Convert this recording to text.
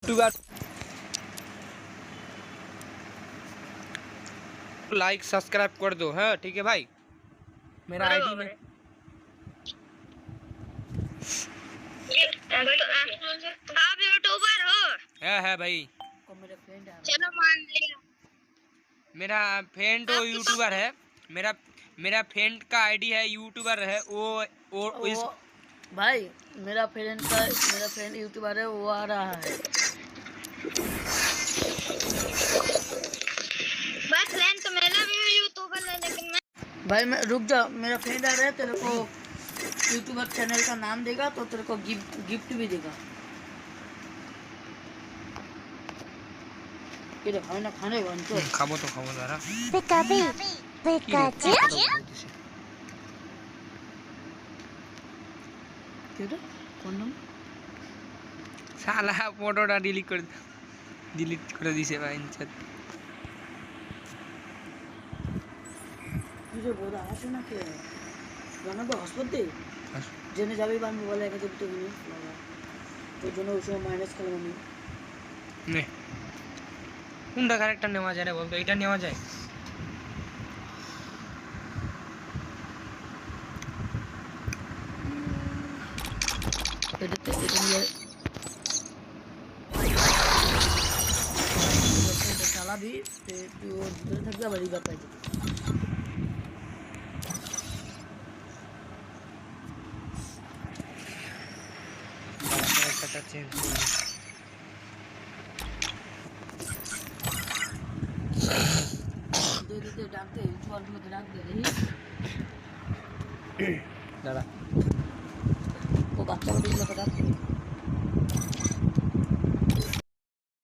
YouTuber like subscribe कर दो। हाँ ठीक है भाई, मेरा आईडी में आप यूट्यूबर हो? है भाई। चलो मान लिया। मेरा फ्रेंड तो यूट्यूबर है। मेरा मेरा फ्रेंड का आईडी है, यूट्यूबर है वो इस भाई मेरा फ्रेंड यूट्यूबर है, वो आ रहा है। भाई फ्रेंड तो मेरा भी यूट्यूबर है, लेकिन मैं भाई मैं रुक जा, मेरा फ्रेंड आ रहा है, तेरे को यूट्यूबर चैनल का नाम देगा तो तेरे को गिफ्ट भी देगा। ये खाओ ना, खाने को तो खाबो तो खाबो जरा। कौन नाम साला फोटोটা ডিলিট করে দিছে ভাই ইনচাত। তুই যে বড় আসে না কে জানাবো হাসপাতালে জেনে যাবে বা আমি বলে একা তো নিয়ে ওই জন্য ওই সময় মাইনাস করলাম আমি। নে কোনটা ক্যারেক্টার নেওয়া যায় রে বলতো? এটা নেওয়া যায়? এটা নিয়ে চালাবি তুই ওর ভিতরে থাকবি, আবার রিভার পাই যাবি। ক্যারেক্টারটা চেঞ্জ করে দে ডাক দে, চল আমাকে ডাক দে। দাঁড়া।